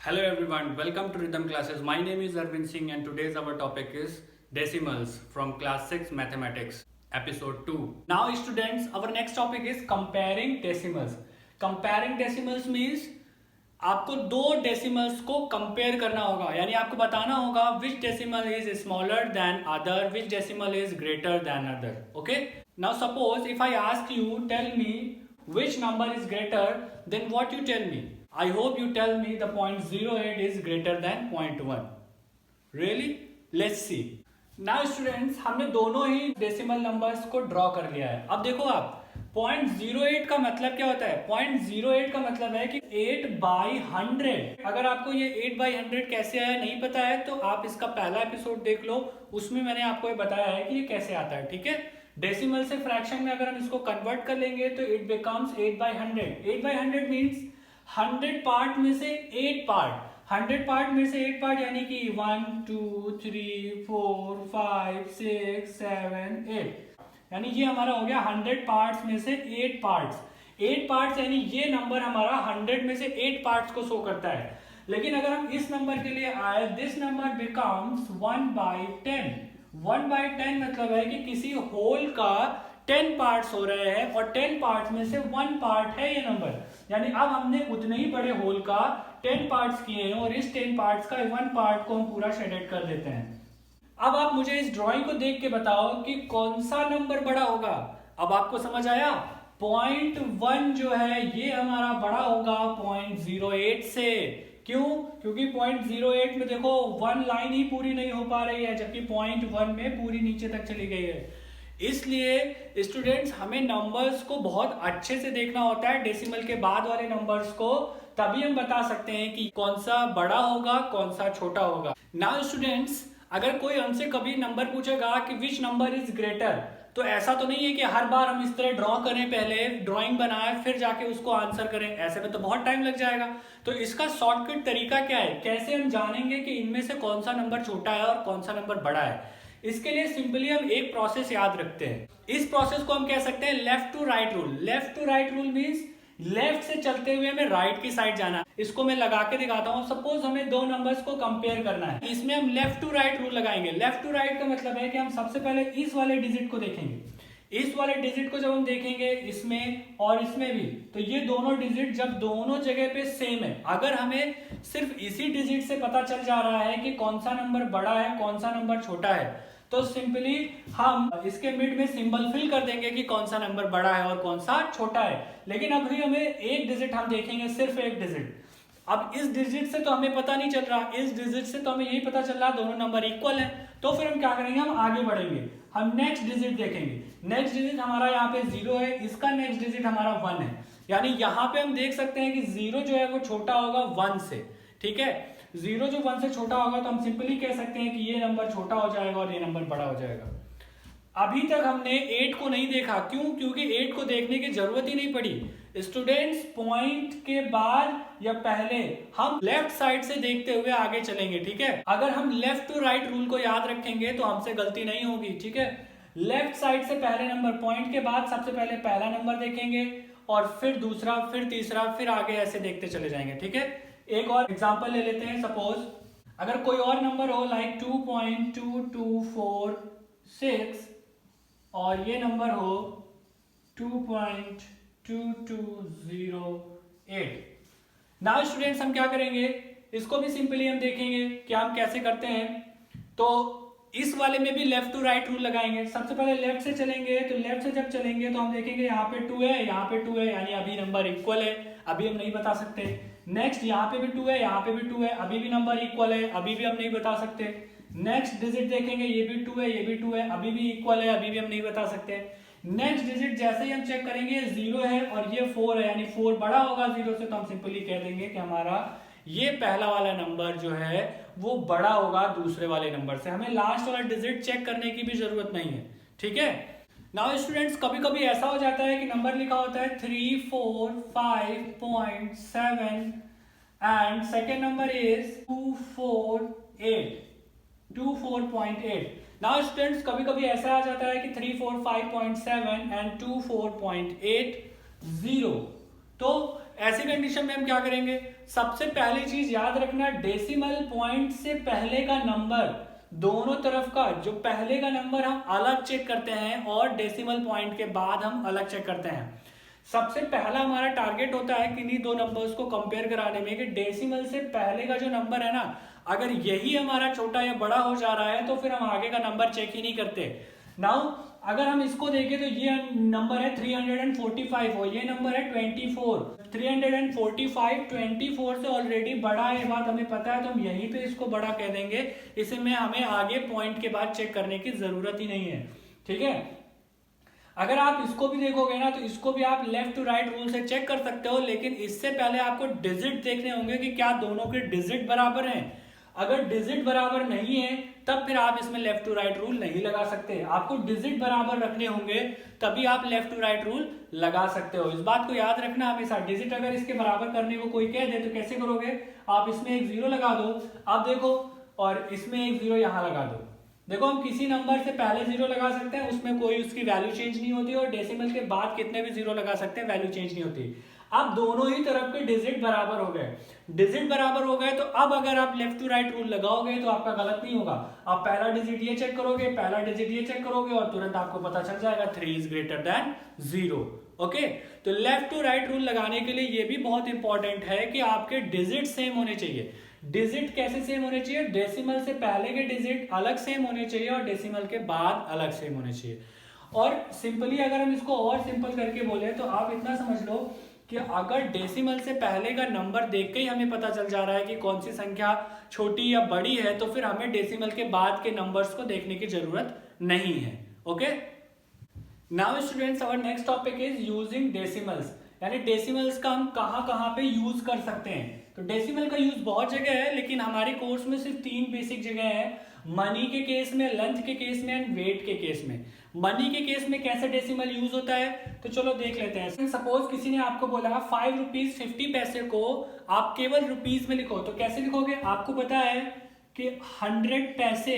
Hello everyone, welcome to Rhythm Classes. My name is Arvind Singh and today's our topic is decimals from class 6 mathematics episode 2. Now students, our next topic is comparing decimals. Comparing decimals means आपको दो decimals को compare करना होगा, यानी आपको बताना होगा which decimal is smaller than other, which decimal is greater than other. Okay, now suppose if I ask you tell me which number is greater, then what you tell me? I hope you tell me the 0.08 is greater than 0.1. Really? Let's see. Now students, हमने दोनों ही decimal numbers को draw कर लिया है. अब देखो आप 0.08 का मतलब क्या होता है? 0.08 का मतलब है कि 8/100. अगर आपको ये 8/100 कैसे आया नहीं पता है तो आप इसका पहला एपिसोड देख लो, उसमें मैंने आपको ये बताया है कि ये कैसे आता है. ठीक है, डेसिमल से फ्रैक्शन में अगर हम इसको कन्वर्ट कर लेंगे तो इट बिकम्स 8/100. 8/100 मीन्स 100 पार्ट में से 8 पार्ट. 100 पार्ट में से 8 पार्ट यानी कि 1 2 3 4 5 6 7 8, यानी ये हमारा हो गया 100 पार्ट्स में से 8 पार्ट्स. 8 पार्ट्स यानी ये नंबर हमारा 100 में से 8 पार्ट्स को शो करता है. लेकिन अगर हम इस नंबर के लिए आए, दिस नंबर बिकम्स 1/10. 1/10 मतलब है कि किसी होल का 10 पार्ट्स हो रहे हैं और 10 पार्ट्स में से 1 पार्ट है ये नंबर, यानी अब हमने उतने ही बड़े होल का 10 पार्ट्स किए हैं और इस 10 पार्ट्स का 1 पार्ट को हम पूरा शेडेड कर देते हैं. अब आप मुझे इस ड्राइंग को देख के बताओ कि कौन सा नंबर बड़ा होगा. अब आपको समझ आया? 0.1 जो है ये हमारा बड़ा होगा 0.08 से. क्यों? क्योंकि 0.08 में देखो 1 लाइन ही पूरी नहीं हो पा रही है, जबकि 0.1 में पूरी नीचे तक चली गई है. इसलिए स्टूडेंट्स हमें नंबर्स को बहुत अच्छे से देखना होता है, डेसिमल के बाद वाले नंबर्स को, तभी हम बता सकते हैं कि कौन सा बड़ा होगा कौन सा छोटा होगा. नाउ स्टूडेंट्स, अगर कोई हमसे कभी नंबर पूछेगा कि विच नंबर इज ग्रेटर, तो ऐसा तो नहीं है कि हर बार हम इस तरह ड्रॉ करें, पहले ड्राइंग बनाएं फिर जाके उसको आंसर करें. ऐसे में तो बहुत टाइम लग जाएगा. तो इसका शॉर्टकट तरीका क्या है? कैसे हम जानेंगे कि इनमें से कौन सा नंबर छोटा है और कौन सा नंबर बड़ा है? इसके लिए सिंपली हम एक प्रोसेस याद रखते हैं. इस प्रोसेस को हम कह सकते हैं left to right rule. Left to right rule means left से चलते हुए हमें राइट की साइड जाना. इसको मैं लगा के दिखाता हूं. सपोज हमें दो नंबर्स को कंपेयर करना है, इसमें हम लेफ्ट टू राइट रूल लगाएंगे. लेफ्ट टू राइट का मतलब है कि हम सबसे पहले इस वाले डिजिट को देखेंगे. इस वाले डिजिट को जब हम देखेंगे इसमें और इसमें भी, तो ये दोनों डिजिट जब दोनों जगह पे सेम है, अगर हमें सिर्फ इसी डिजिट से पता चल जा रहा है कि कौन सा नंबर बड़ा है कौन सा नंबर छोटा है, तो सिंपली हम इसके मिड में सिंबल फिल कर देंगे कि कौन सा नंबर बड़ा है और कौन सा छोटा है. लेकिन अभी हमें एक डिजिट हम देखेंगे, सिर्फ एक डिजिट. अब इस डिजिट से तो हमें पता नहीं चल रहा, इस डिजिट से तो हमें यही पता चल रहा दोनों नंबर इक्वल है. तो फिर हम क्या करेंगे, हम आगे बढ़ेंगे, हम नेक्स्ट डिजिट देखेंगे. नेक्स्ट डिजिट हमारा यहाँ पे 0 है, इसका नेक्स्ट डिजिट हमारा 1 है, यानी यहाँ पे हम देख सकते हैं कि 0 जो है वो छोटा होगा 1 से. ठीक है, 0 जो 1 से छोटा होगा तो हम सिंपली कह सकते हैं कि ये नंबर छोटा हो जाएगा और ये नंबर बड़ा हो जाएगा. अभी तक हमने 8 को नहीं देखा. क्यों? क्योंकि 8 को देखने की जरूरत ही नहीं पड़ी. स्टूडेंट्स, पॉइंट के बाद या पहले हम लेफ्ट साइड से देखते हुए आगे चलेंगे. ठीक है, अगर हम लेफ्ट टू राइट रूल को याद रखेंगे तो हमसे गलती नहीं होगी. ठीक है, लेफ्ट साइड से पहले नंबर, पॉइंट के बाद सबसे पहले पहला नंबर देखेंगे और फिर दूसरा, फिर तीसरा, फिर आगे ऐसे देखते चले जाएंगे. ठीक है, एक और एग्जांपल ले लेते हैं. सपोज अगर कोई और नंबर हो लाइक 2.2246 और ये नंबर हो 2.2208. नाउ स्टूडेंट्स, हम क्या करेंगे, इसको भी सिंपली हम देखेंगे कि हम कैसे करते हैं. तो इस वाले में भी लेफ्ट टू राइट रूल लगाएंगे. सबसे पहले लेफ्ट से चलेंगे, तो लेफ्ट से जब चलेंगे तो हम देखेंगे यहाँ पे 2 है, यहाँ पे 2 है, यानी अभी नंबर इक्वल है, अभी हम नहीं बता सकते. नेक्स्ट यहाँ पे भी 2 है, यहाँ पे भी 2 है, अभी भी नंबर इक्वल है, अभी भी हम नहीं बता सकते. नेक्स्ट डिजिट देखेंगे, ये भी 2 है, ये भी 2 है, अभी भी इक्वल है, अभी भी हम नहीं बता सकते. नेक्स्ट डिजिट जैसे ही हम चेक करेंगे 0 है और ये 4 है, यानी 4 बड़ा होगा 0 से, तो हम सिंपली कह देंगे कि हमारा ये पहला वाला नंबर जो है वो बड़ा होगा दूसरे वाले नंबर से. हमें लास्ट वाला डिजिट चेक करने की भी जरूरत नहीं है. ठीक है, नाउ स्टूडेंट्स, कभी कभी ऐसा हो जाता है कि नंबर लिखा होता है 345.7 and second number is 248. Now students, कभी कभी ऐसा आ जाता है कि 345.7 एंड 24.80. तो ऐसी कंडीशन में हम क्या करेंगे, सबसे पहली चीज याद रखना, डेसिमल पॉइंट से पहले का नंबर, दोनों तरफ का जो पहले का नंबर हम अलग चेक करते हैं और डेसिमल पॉइंट के बाद हम अलग चेक करते हैं। सबसे पहला हमारा टारगेट होता है किन्हीं दो नंबर्स को कंपेयर कराने में कि डेसिमल से पहले का जो नंबर है ना, अगर यही हमारा छोटा या बड़ा हो जा रहा है तो फिर हम आगे का नंबर चेक ही नहीं करते। नाउ अगर हम इसको देखें तो ये नंबर है 345 और ये नंबर है 24। 345 24 से ऑलरेडी बड़ा है, ये बात हमें पता है, तो हम यहीं पे इसको बड़ा कह देंगे। इसे में हमें आगे पॉइंट के बाद चेक करने की जरूरत ही नहीं है, ठीक है। अगर आप इसको भी देखोगे ना तो इसको भी आप लेफ्ट टू राइट रूल से चेक कर सकते हो, लेकिन इससे पहले आपको डिजिट देखने होंगे कि क्या दोनों के डिजिट बराबर हैं। अगर डिजिट बराबर नहीं है तब फिर आप इसमें लेफ्ट टू राइट रूल नहीं लगा सकते। आपको डिजिट बराबर रखने होंगे तभी आप लेफ्ट टू राइट रूल लगा सकते हो। इस बात को याद रखना हमेशा। डिजिट अगर इसके बराबर करने को कोई कह दे तो कैसे करोगे, आप इसमें एक जीरो लगा दो, आप देखो, और इसमें एक जीरो यहां लगा दो। देखो हम किसी नंबर से पहले जीरो लगा सकते हैं, उसमें कोई उसकी वैल्यू चेंज नहीं होती, और डेसिमल के बाद कितने भी जीरो लगा सकते हैं, वैल्यू चेंज नहीं होती। अब दोनों ही तरफ के डिजिट बराबर हो गए। डिजिट बराबर हो गए तो अब अगर आप लेफ्ट टू राइट रूल लगाओगे तो आपका गलत नहीं होगा। आप पहला डिजिट ये चेक करोगे, पहला डिजिट ये चेक करोगे और तुरंत आपको पता चल जाएगा 3 इज ग्रेटर देन 0। ओके, तो लेफ्ट टू राइट रूल लगाने के लिए ये भी बहुत इंपॉर्टेंट है कि आपके डिजिट सेम होने चाहिए। डिजिट कैसे सेम होने चाहिए, डेसिमल से पहले के डिजिट अलग सेम होने चाहिए और डेसिमल के बाद अलग सेम होने चाहिए। और सिंपली अगर हम इसको और सिंपल करके बोले तो आप इतना समझ लो कि अगर डेसिमल से पहले का नंबर देख के ही हमें पता चल जा रहा है कि कौन सी संख्या छोटी या बड़ी है, तो फिर हमें डेसिमल के बाद के नंबर्स को देखने की जरूरत नहीं है। Okay, now students our next topic is using decimals, यानी डेसिमल्स का हम कहां पे यूज कर सकते हैं। तो डेसिमल का यूज बहुत जगह है, लेकिन हमारे कोर्स में सिर्फ 3 बेसिक जगह है, मनी के केस में, लेंथ के केस में एंड वेट के केस में। मनी के केस में कैसे डेसिमल यूज होता है तो चलो देख लेते हैं। सपोज किसी ने आपको बोला 5 रुपीज 50 पैसे को आप केवल रुपीज में लिखो, तो कैसे लिखोगे, आपको पता है कि 100 पैसे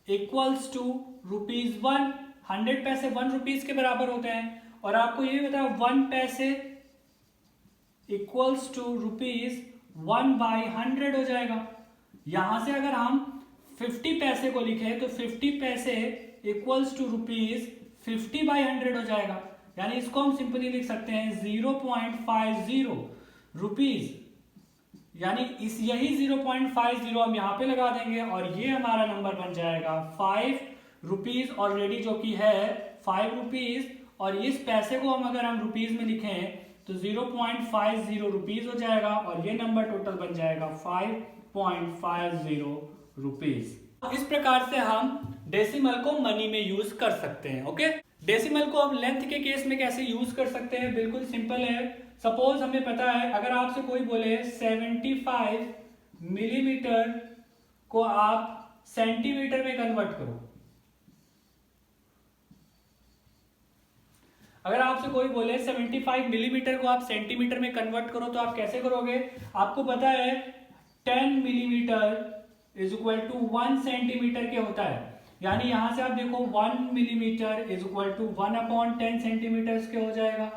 इक्वल्स टू ₹1। 100 पैसे 1 रुपीज के बराबर होते हैं, और आपको ये भी पता है 1 पैसे इक्वल्स टू ₹1/100 हो जाएगा। यहां से अगर हम 50 पैसे को लिखे तो 50 पैसे इक्वल्स टू ₹50/100 हो जाएगा। यानी इसको हम सिंपली लिख सकते हैं 0.50 रुपीज, यानी इस यही 0.50 हम यहां पे लगा देंगे और ये हमारा नंबर बन जाएगा 5 रुपीज ऑलरेडी, जो कि है 5 रुपीज, और इस पैसे को अगर हम रुपीज में लिखें तो 0.50 रुपीज हो जाएगा और ये नंबर टोटल बन जाएगा 5.50 रुपीज। इस प्रकार से हम डेसिमल को मनी में यूज कर सकते हैं। ओके, डेसिमल को अब लेंथ के केस में कैसे यूज कर सकते हैं, बिल्कुल सिंपल है। सपोज हमें पता है, अगर आपसे कोई बोले 75 मिलीमीटर को आप सेंटीमीटर में कन्वर्ट करो, अगर आपसे कोई बोले 75 मिलीमीटर को आप सेंटीमीटर में कन्वर्ट करो तो आप कैसे करोगे, आपको पता है 10 millimetre is equal to 1 centimetre के होता है। यानी यहां से आप देखो 1 millimetre is equal to 1/10 centimetre के हो जाएगा।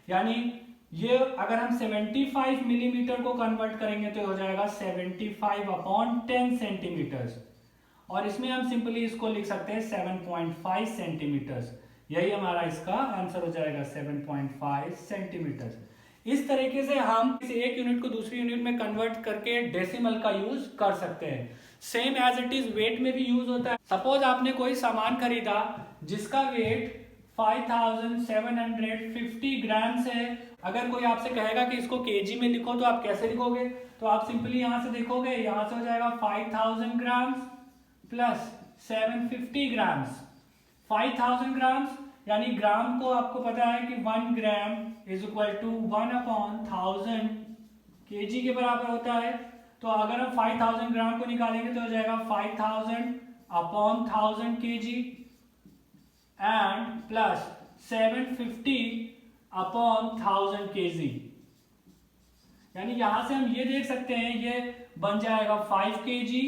यानी ये अगर हम 75 मिलीमीटर को कन्वर्ट करेंगे तो हो जाएगा 75/10 सेंटीमीटर, और इसमें हम सिंपली इसको लिख सकते हैं 7.5 सेंटीमीटर। यही हमारा इसका आंसर हो जाएगा 7.5 सेंटीमीटर। इस तरीके से हम इस एक यूनिट को दूसरी यूनिट में कन्वर्ट करके डेसिमल का यूज कर सकते हैं। Same as it is weight में भी यूज होता है। सपोज आपने कोई सामान खरीदा जिसका वेट 5750 ग्राम्स है, अगर कोई आपसे कहेगा कि इसको केजी में लिखो तो आप कैसे लिखोगे, तो आप सिंपली यहां से देखोगे, यहां से हो जाएगा 5000 ग्राम्स प्लस 750 ग्राम्स। 5000 ग्राम्स यानी ग्राम को आपको पता है कि 1 gram is equal to 1/1000 KG के बराबर होता है। तो अगर हम 5000 ग्राम को निकालेंगे तो हो जाएगा 5000/1000 केजी एंड प्लस 750/1000 केजी। यानी यहां से हम ये देख सकते हैं, ये बन जाएगा 5 केजी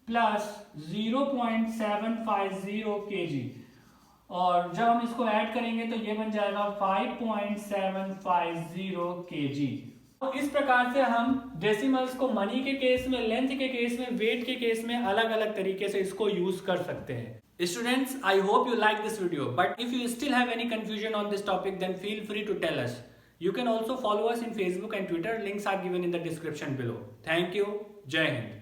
प्लस 0.750 केजी, और जब हम इसको ऐड करेंगे तो ये बन जाएगा 5.750 केजी। तो इस प्रकार से हम डेसिमल्स को मनी के केस में, लेंथ के केस में, वेट के केस में अलग अलग तरीके से इसको यूज कर सकते हैं. Students, I hope you like this video, but if you still have any confusion on this topic, then feel free to tell us. You can also follow us in Facebook and Twitter. Links are given in the description below. Thank you. Jai Hind.